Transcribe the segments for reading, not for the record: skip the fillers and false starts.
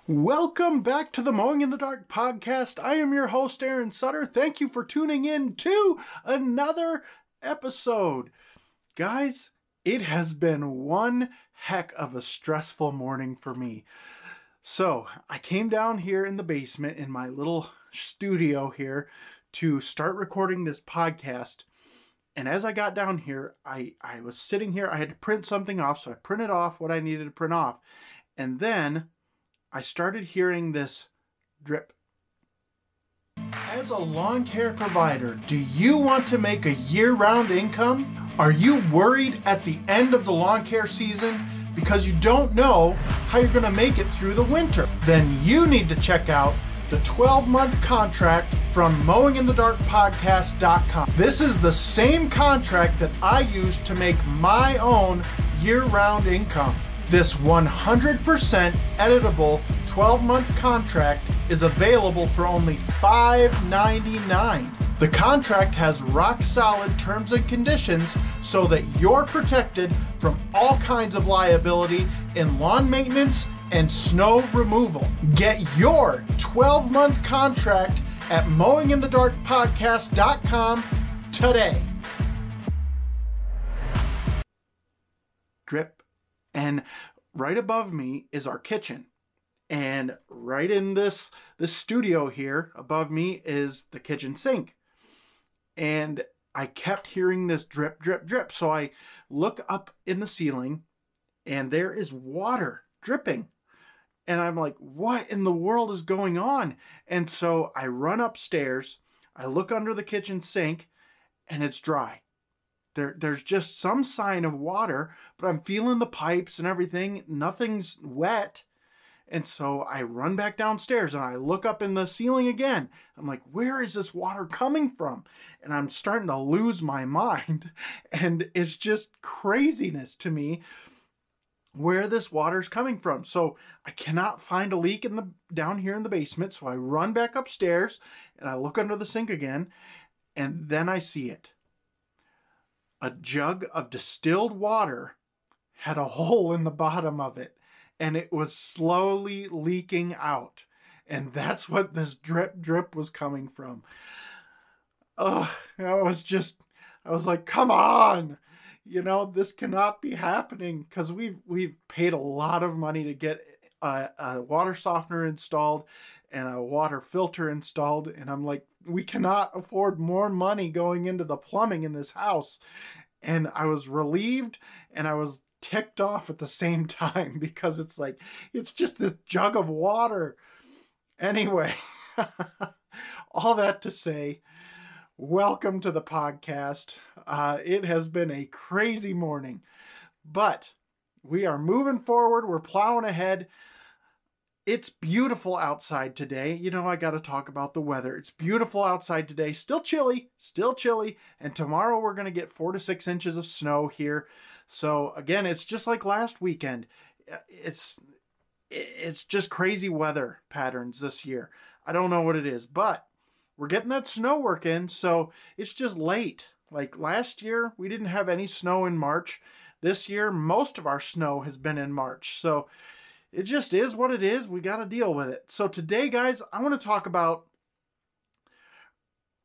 Welcome back to the Mowing in the Dark podcast. I am your host, Aaron Sutter. Thank you for tuning in to another episode. Guys, it has been one heck of a stressful morning for me. So I came down here in the basement in my little studio here to start recording this podcast. And as I got down here, I was sitting here. I had to print something off, so I printed off what I needed to print off. And then I started hearing this drip. As a lawn care provider, do you want to make a year-round income? Are you worried at the end of the lawn care season because you don't know how you're going to make it through the winter? Then you need to check out the 12-month contract from mowinginthedarkpodcast.com. This is the same contract that I use to make my own year-round income. This 100% editable 12-month contract is available for only $5.99. The contract has rock-solid terms and conditions so that you're protected from all kinds of liability in lawn maintenance and snow removal. Get your 12-month contract at mowinginthedarkpodcast.com today. Drip. And right above me is our kitchen. And right in this studio here above me is the kitchen sink. And I kept hearing this drip, drip, drip. So I look up in the ceiling and there is water dripping. And I'm like, what in the world is going on? And so I run upstairs, I look under the kitchen sink, and it's dry. There's just some sign of water, but I'm feeling the pipes and everything. Nothing's wet. And so I run back downstairs and I look up in the ceiling again. I'm like, where is this water coming from? And I'm starting to lose my mind. And it's just craziness to me where this water's coming from. So I cannot find a leak down here in the basement. So I run back upstairs and I look under the sink again. And then I see it. A jug of distilled water had a hole in the bottom of it, and it was slowly leaking out. And that's what this drip drip was coming from. Oh, I was like, come on, this cannot be happening, because we've paid a lot of money to get a water softener installed and a water filter installed. And I'm like, we cannot afford more money going into the plumbing in this house. And I was relieved and I was ticked off at the same time, because it's like, it's just this jug of water. Anyway, all that to say, welcome to the podcast. It has been a crazy morning, but we are moving forward. We're plowing ahead. It's beautiful outside today. I got to talk about the weather. It's beautiful outside today. Still chilly. And tomorrow we're going to get 4 to 6 inches of snow here. So again, it's just like last weekend. It's just crazy weather patterns this year. I don't know what it is, but we're getting that snow work in. So it's just late. Like last year, we didn't have any snow in March. This year, most of our snow has been in March. So it just is what it is. We got to deal with it. So today, guys, I want to talk about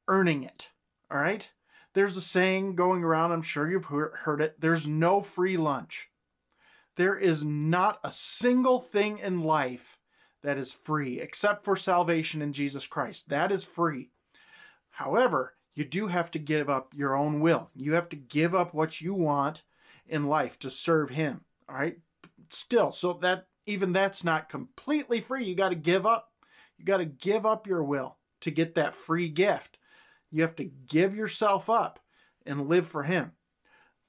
earning it. All right? There's a saying going around. I'm sure you've heard it. There's no free lunch. There is not a single thing in life that is free except for salvation in Jesus Christ. That is free. However, you do have to give up your own will. You have to give up what you want in life to serve Him. All right? Still, so that even that's not completely free. You got to give up. You got to give up your will to get that free gift. You have to give yourself up and live for Him.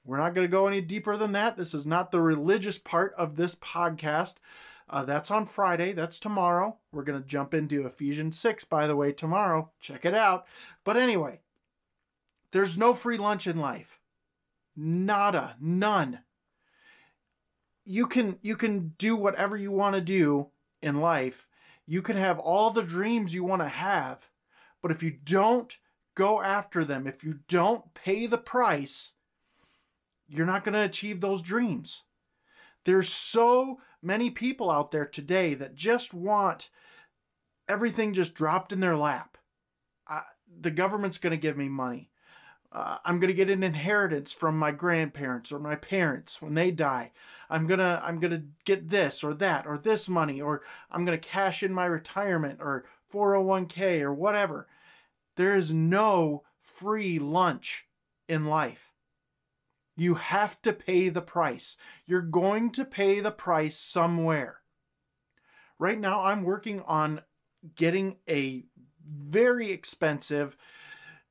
We're not going to go any deeper than that. This is not the religious part of this podcast. That's on Friday. That's tomorrow. We're going to jump into Ephesians 6, by the way, tomorrow. Check it out. But anyway, there's no free lunch in life. Nada. None. You can do whatever you want to do in life. You can have all the dreams you want to have. But if you don't go after them, if you don't pay the price, you're not going to achieve those dreams. There's so many people out there today that just want everything just dropped in their lap. The government's going to give me money. I'm going to get an inheritance from my grandparents or my parents when they die. I'm going to get this or that or this money, or I'm going to cash in my retirement or 401k or whatever. There is no free lunch in life. You have to pay the price. You're going to pay the price somewhere. Right now, I'm working on getting a very expensive,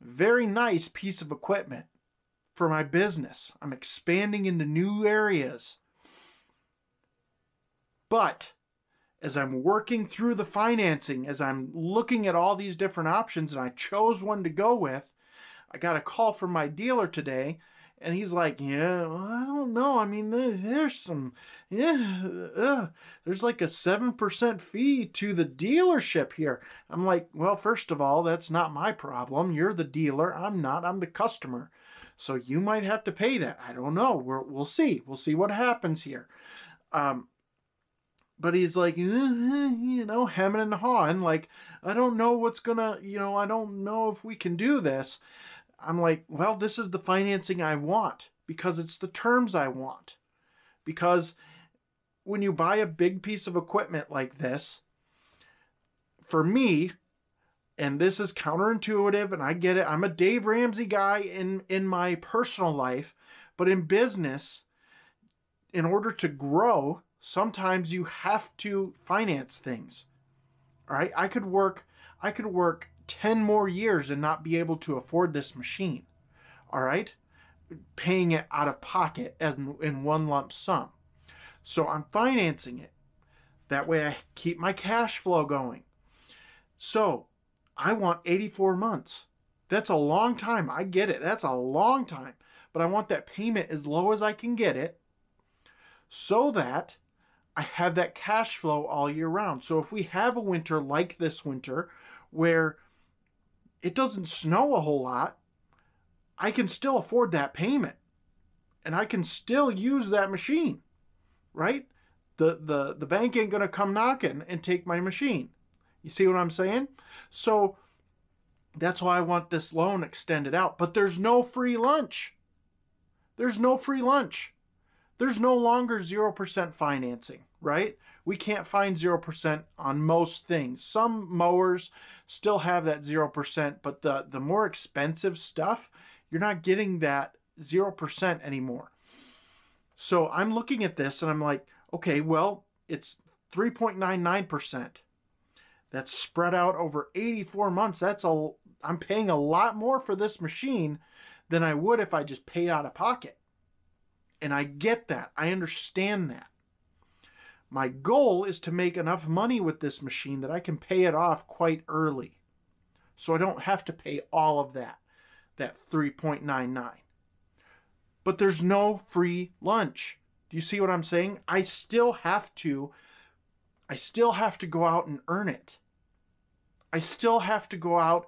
very nice piece of equipment for my business. I'm expanding into new areas. But as I'm working through the financing, as I'm looking at all these different options, and I chose one to go with, I got a call from my dealer today, and he's like, yeah, well, I don't know. I mean, there's some, there's like a 7% fee to the dealership here. I'm like, well, first of all, that's not my problem. You're the dealer. I'm not. I'm the customer. So you might have to pay that. I don't know. We'll see. We'll see what happens here. But he's like, hemming and hawing. Like, I don't know what's gonna, I don't know if we can do this. I'm like, well, this is the financing I want because it's the terms I want. Because when you buy a big piece of equipment like this, for me, and this is counterintuitive, and I get it, I'm a Dave Ramsey guy in my personal life, but in business, in order to grow, sometimes you have to finance things. All right, I could work 10 more years and not be able to afford this machine. All right? Paying it out of pocket as in one lump sum. So I'm financing it. That way I keep my cash flow going. So I want 84 months. That's a long time. I get it. That's a long time. But I want that payment as low as I can get it so that I have that cash flow all year round. So if we have a winter like this winter where it doesn't snow a whole lot, I can still afford that payment. And I can still use that machine, right? The bank ain't going to come knocking and take my machine. You see what I'm saying? So that's why I want this loan extended out. But there's no free lunch. There's no free lunch. There's no longer 0% financing, right? We can't find 0% on most things. Some mowers still have that 0%, but the more expensive stuff, you're not getting that 0% anymore. So I'm looking at this and I'm like, okay, well, it's 3.99%. That's spread out over 84 months. I'm paying a lot more for this machine than I would if I just paid out of pocket. And I get that. I understand that. My goal is to make enough money with this machine that I can pay it off quite early. So I don't have to pay all of that 3.99. But there's no free lunch. Do you see what I'm saying? I still have to go out and earn it. I still have to go out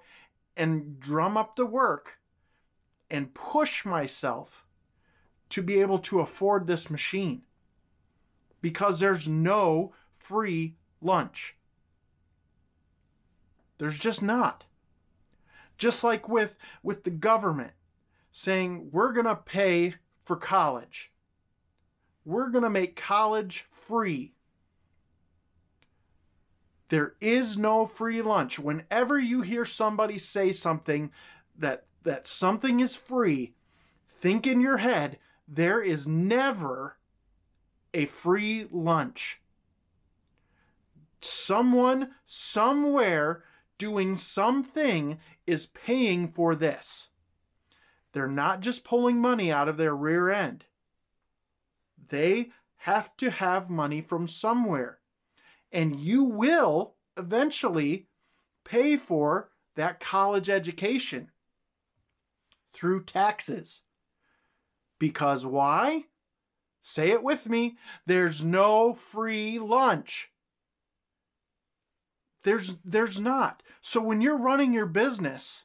and drum up the work and push myself to be able to afford this machine. Because there's no free lunch. There's just not. Just like with the government saying, we're going to pay for college. We're going to make college free. There is no free lunch. Whenever you hear somebody say something that something is free, think in your head, there is never a free lunch. Someone, somewhere, doing something is paying for this. They're not just pulling money out of their rear end. They have to have money from somewhere. And you will eventually pay for that college education through taxes. Because why? Say it with me. There's no free lunch. There's not. So when you're running your business,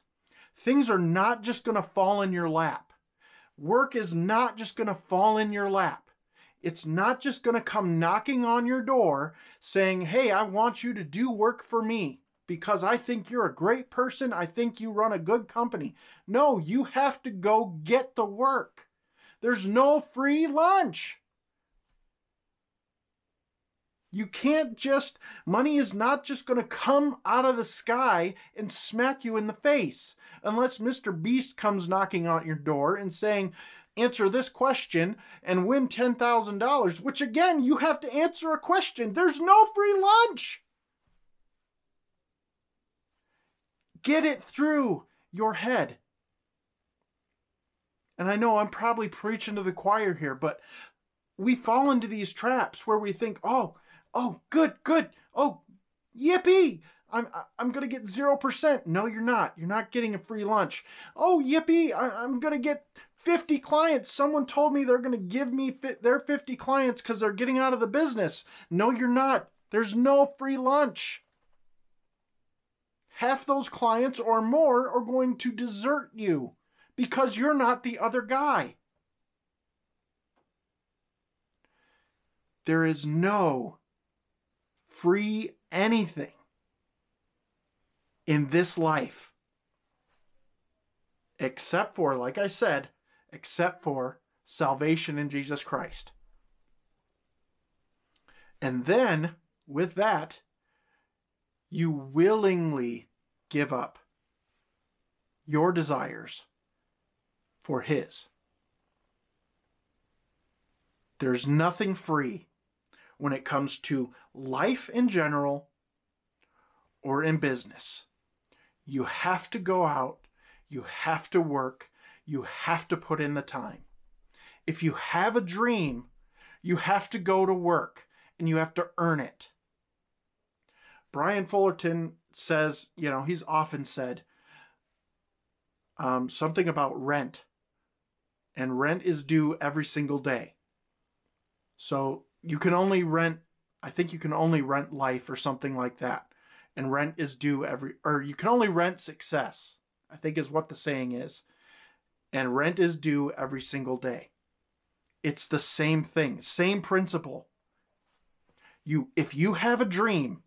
things are not just going to fall in your lap. Work is not just going to fall in your lap. It's not just going to come knocking on your door saying, hey, I want you to do work for me because I think you're a great person. I think you run a good company. No, you have to go get the work. There's no free lunch. You can't just, money is not just going to come out of the sky and smack you in the face. Unless Mr. Beast comes knocking on your door and saying, answer this question and win $10,000, which again, you have to answer a question. There's no free lunch. Get it through your head. And I know I'm probably preaching to the choir here, but we fall into these traps where we think, oh, good. Oh, yippee. I'm going to get 0%. No, you're not. You're not getting a free lunch. Oh, yippee. I'm going to get 50 clients. Someone told me they're going to give me their 50 clients because they're getting out of the business. No, you're not. There's no free lunch. Half those clients or more are going to desert you because you're not the other guy. There is no free anything in this life except for, like I said, except for salvation in Jesus Christ. And then, with that, you willingly give up your desires for His. There's nothing free when it comes to life in general or in business. You have to go out, you have to work, you have to put in the time. If you have a dream, you have to go to work and you have to earn it. Brian Fullerton says, he's often said something about rent, and rent is due every single day. So you can only rent, I think you can only rent life or something like that. And rent is due you can only rent success, I think is what the saying is. And rent is due every single day. It's the same thing, same principle. If you have a dream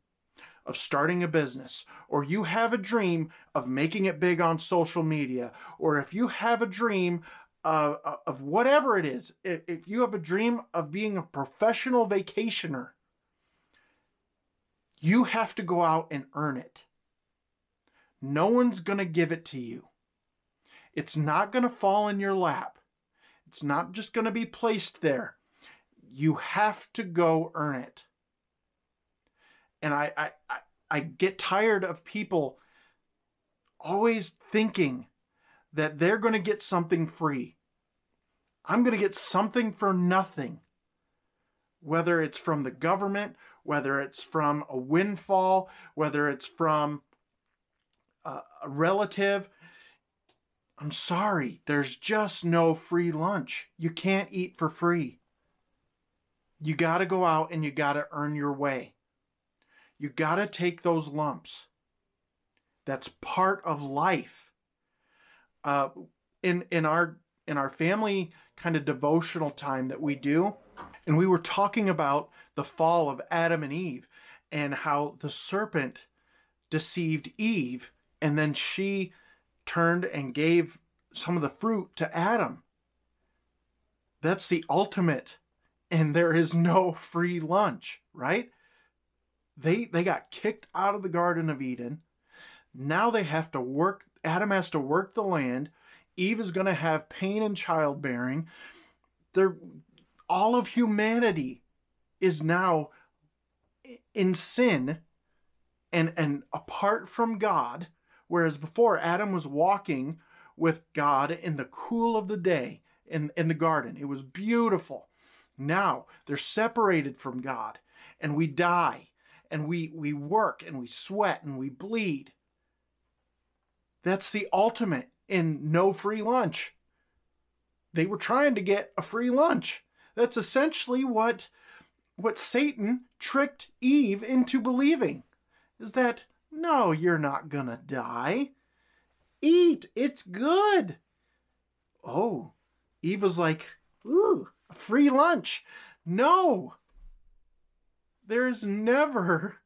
of starting a business, or you have a dream of making it big on social media, or if you have a dream of whatever it is, if you have a dream of being a professional vacationer, you have to go out and earn it. No one's going to give it to you. It's not going to fall in your lap. It's not just going to be placed there. You have to go earn it. And I get tired of people always thinking that they're going to get something free. I'm going to get something for nothing. Whether it's from the government, whether it's from a windfall, whether it's from a relative. I'm sorry, there's just no free lunch. You can't eat for free. You got to go out and you got to earn your way. You got to take those lumps. That's part of life. In our family kind of devotional time that we do, and we were talking about the fall of Adam and Eve and how the serpent deceived Eve, and then she turned and gave some of the fruit to Adam. That's the ultimate, and there is no free lunch, right? They got kicked out of the Garden of Eden. Now they have to work. Adam has to work the land. Eve is going to have pain in childbearing. All of humanity is now in sin and apart from God, whereas before Adam was walking with God in the cool of the day in the garden. It was beautiful. Now they're separated from God, and we die. And we work and we sweat and we bleed. That's the ultimate in no free lunch. They were trying to get a free lunch. That's essentially what Satan tricked Eve into believing. Is that, no, you're not gonna die. Eat, it's good. Oh, Eve was like, ooh, a free lunch. No, there's never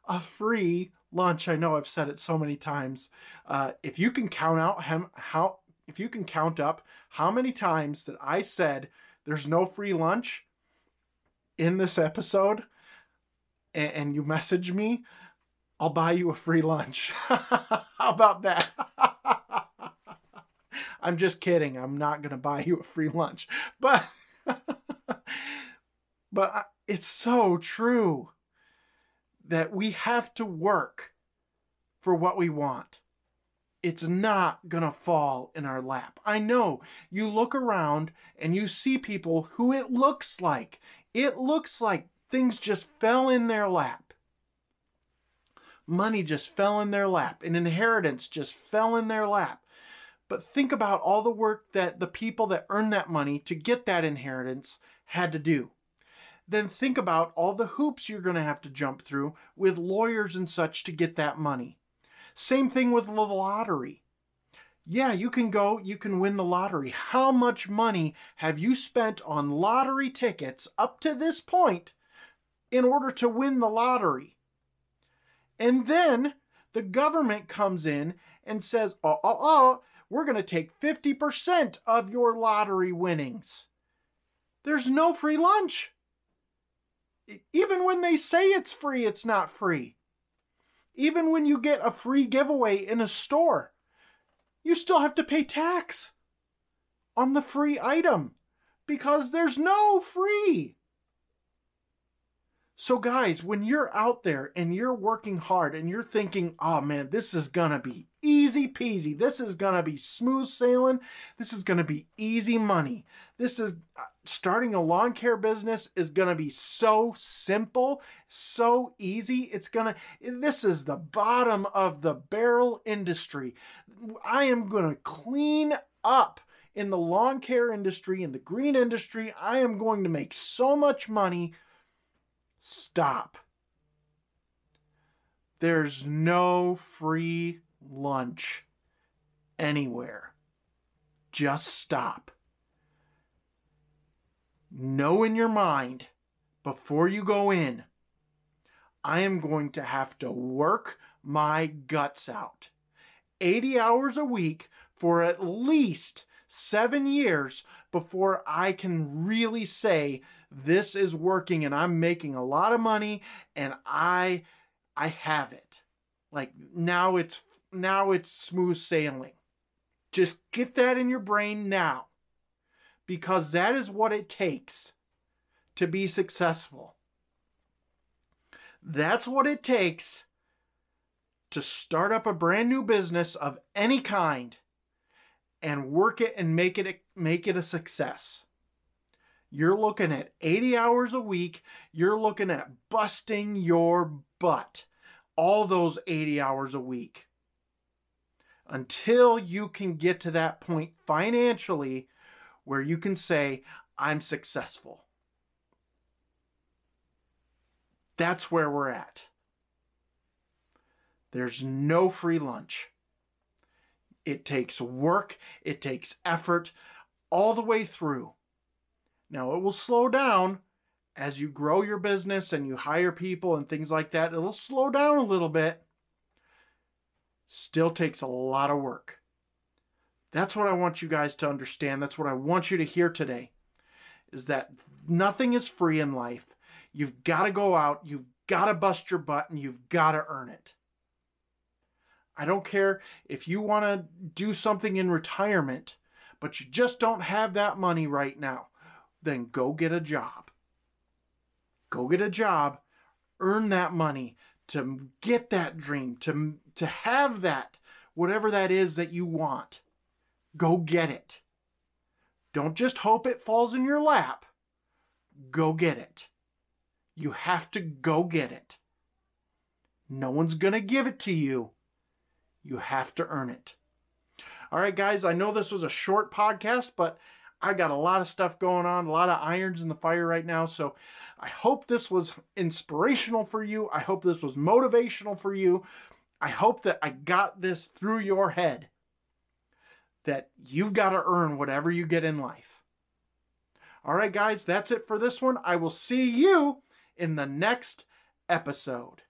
a free lunch. I know I've said it so many times. If you can count out if you can count up how many times that I said there's no free lunch in this episode, and you message me, I'll buy you a free lunch. How about that? I'm just kidding. I'm not going to buy you a free lunch. But it's so true that we have to work for what we want. It's not going to fall in our lap. I know you look around and you see people who it looks like things just fell in their lap. Money just fell in their lap. An inheritance just fell in their lap. But think about all the work that the people that earned that money to get that inheritance had to do. Then think about all the hoops you're going to have to jump through with lawyers and such to get that money. Same thing with the lottery. Yeah, you can win the lottery. How much money have you spent on lottery tickets up to this point in order to win the lottery? And then the government comes in and says, we're going to take 50% of your lottery winnings. There's no free lunch. Even when they say it's free, it's not free. Even when you get a free giveaway in a store, you still have to pay tax on the free item because there's no free. So guys, when you're out there and you're working hard and you're thinking, oh man, this is going to be easy peasy. This is going to be smooth sailing. This is going to be easy money. This is starting a lawn care business is going to be so simple, so easy. This is the bottom of the barrel industry. I am going to clean up in the lawn care industry, in the green industry. I am going to make so much money. Stop. There's no free lunch anywhere. Just stop. Know in your mind, before you go in, I am going to have to work my guts out. 80 hours a week for at least 7 years before I can really say this is working and I'm making a lot of money and I have it. Like now it's smooth sailing. Just get that in your brain now, because that is what it takes to be successful. That's what it takes to start up a brand new business of any kind and work it and make it a success. You're looking at 80 hours a week. You're looking at busting your butt all those 80 hours a week until you can get to that point financially where you can say, I'm successful. That's where we're at. There's no free lunch. It takes work. It takes effort all the way through. Now, it will slow down as you grow your business and you hire people and things like that. It'll slow down a little bit. Still takes a lot of work. That's what I want you guys to understand. That's what I want you to hear today, is that nothing is free in life. You've got to go out, you've got to bust your butt, and you've got to earn it. I don't care if you want to do something in retirement, but you just don't have that money right now. Then go get a job. Go get a job, earn that money to get that dream, to have that, whatever that is that you want. Go get it. Don't just hope it falls in your lap. Go get it. You have to go get it. No one's going to give it to you. You have to earn it. All right, guys, I know this was a short podcast, but I got a lot of stuff going on, a lot of irons in the fire right now. So I hope this was inspirational for you. I hope this was motivational for you. I hope that I got this through your head, that you've got to earn whatever you get in life. All right, guys, that's it for this one. I will see you in the next episode.